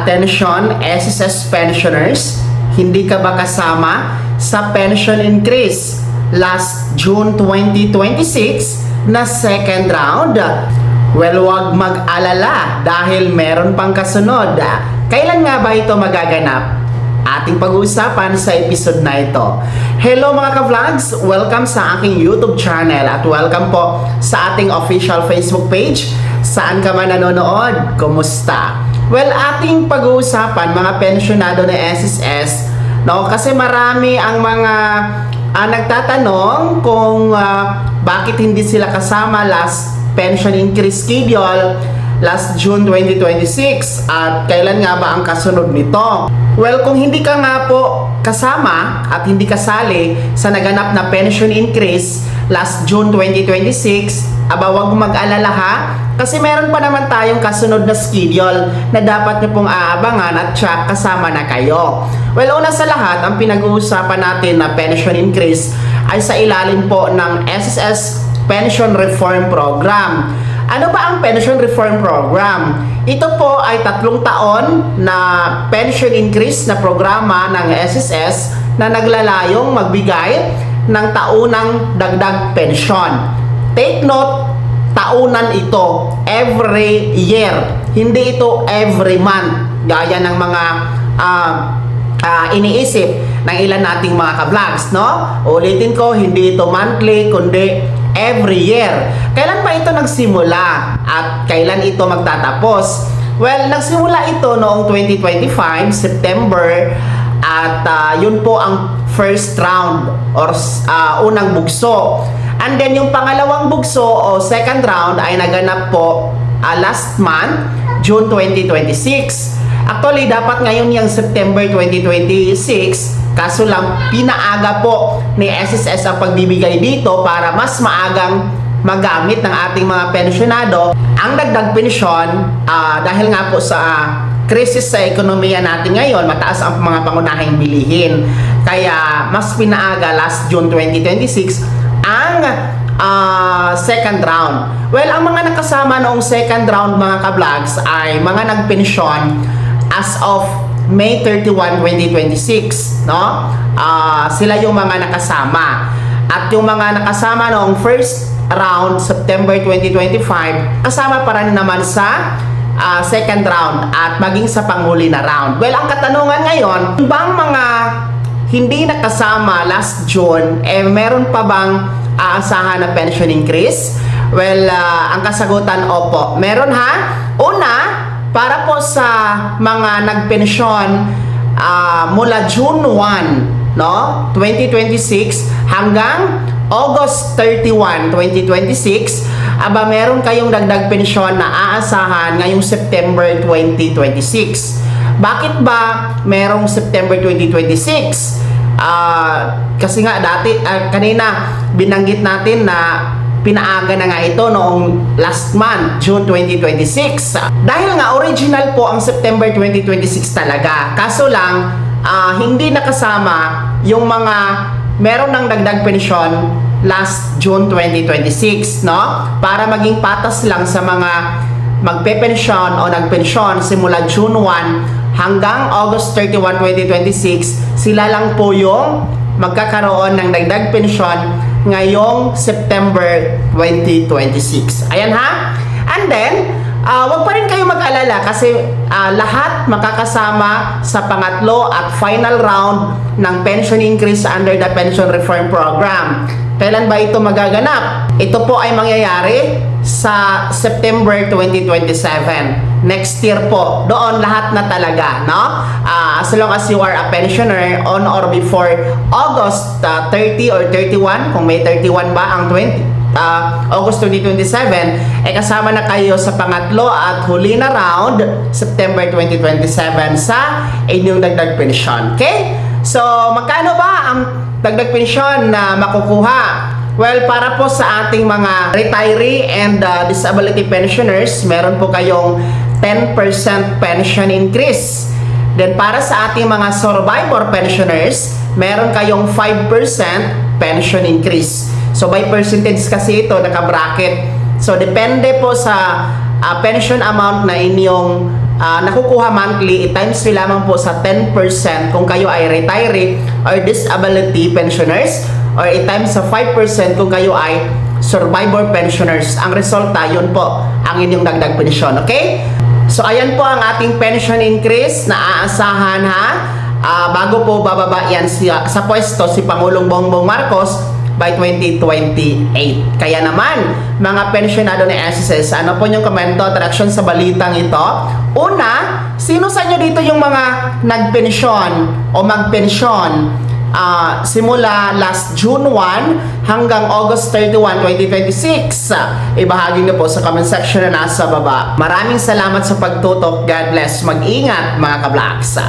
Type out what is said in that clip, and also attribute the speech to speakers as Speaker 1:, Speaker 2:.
Speaker 1: Attention SSS pensioners, hindi ka ba kasama sa pension increase last June 2026 na second round? Well, huwag mag-alala dahil meron pang kasunod. Kailan nga ba ito magaganap? Ating pag-uusapan sa episode na ito. Hello mga ka-vlogs! Welcome sa aking YouTube channel at welcome po sa ating official Facebook page. Saan ka man nanonood? Kumusta? Well, ating pag-uusapan mga pensyonado ng SSS, no? Kasi marami ang mga nagtatanong kung bakit hindi sila kasama last pension increase schedule last June 2026 at kailan nga ba ang kasunod nito. Well, kung hindi ka nga po kasama at hindi kasali sa naganap na pension increase last June 2026, huwag mag-alala ha, kasi meron pa naman tayong kasunod na schedule na dapat nyo pong aabangan at siya kasama na kayo. Well, una sa lahat, ang pinag-uusapan natin na pension increase ay sa ilalim po ng SSS Pension Reform Program. Ano ba ang Pension Reform Program? Ito po ay 3 taon na pension increase na programa ng SSS na naglalayong magbigay ng taunang dagdag pensyon. Take note, taunan ito, every year, hindi ito every month, gaya ng mga iniisip ng ilan nating mga ka-vlogs, no? Ulitin ko, hindi ito monthly, kundi every year. Kailan pa ito nagsimula at kailan ito magtatapos? Well, nagsimula ito noong 2025, September, at yun po ang first round or unang bugso. And then yung pangalawang bugso o second round ay naganap po last month, June 2026. Actually, dapat ngayon yung September 2026, kaso lang pinaaga po ni SSS ang pagbibigay dito para mas maagang magamit ng ating mga pensyonado ang dagdag pensyon dahil nga po sa krisis sa ekonomiya natin ngayon, mataas ang mga pangunahing bilihin. Kaya mas pinaaga last June 2026 ang second round. Well, ang mga nakasama noong second round mga ka-vlogs ay mga nagpensyon as of May 31, 2026, no? Sila yung mga nakasama. At yung mga nakasama noong first round, September 2025, kasama pa rin naman sa second round at maging sa panghuli na round. Well, ang katanungan ngayon, bang mga hindi nakasama last June, meron pa bang aasahan na pension increase? Well, ang kasagutan, opo. Meron ha. Una, para po sa mga nagpensyon mula June 1, no, 2026 hanggang August 31, 2026, meron kayong dagdag pensyon na aasahan ngayong September 2026. Bakit ba merong September 2026? Kasi nga dati, kanina binanggit natin na pinaaga na nga ito noong last month, June 2026. Dahil nga original po ang September 2026 talaga. Kaso lang, hindi nakasama yung mga meron ng dagdag pensyon last June 2026, no? Para maging patas lang sa mga magpe-pensyon o nagpensyon simula June 1 hanggang August 31, 2026, sila lang po yung magkakaroon ng dagdag pensyon ngayong September 2026. Ayan ha? And then, wag pa rin kayo mag-alala kasi lahat makakasama sa pangatlo at final round ng pension increase under the Pension Reform Program. Kailan ba ito magaganap? Ito po ay mangyayari sa September 2027. Next year po. Doon lahat na talaga, no? As long as you are a pensioner on or before August 30 or 31, kung may 31 ba ang August 2027, kasama na kayo sa pangatlo at huli na round, September 2027, sa inyong dagdag pensyon. Okay? So, magkano ba ang dagdag pensyon na makukuha? Well, para po sa ating mga retiree and disability pensioners, meron po kayong 10% pension increase. Then para sa ating mga survivor pensioners, meron kayong 5% pension increase. So by percentage kasi ito, naka-bracket. So depende po sa pension amount na inyong nakukuha monthly, i-times nyo lamang po sa 10% kung kayo ay retiree or disability pensioners, or i-times sa 5% kung kayo ay survivor pensioners. Ang resulta, yun po ang inyong dagdag pensyon, okay? So ayan po ang ating pension increase na aasahan ha. Bago po bababa yan sa pwesto si Pangulong Bongbong Marcos by 2028. Kaya naman, mga pensionado ni SSS, ano po yung komento at reaksyon sa balitang ito? Una, sino sa inyo dito yung mga nagpensyon o magpensyon simula last June 1 hanggang August 31, 2026? Ibahagi niyo po sa comment section na nasa baba. Maraming salamat sa pagtutok. God bless. Mag-ingat mga ka-vlogs.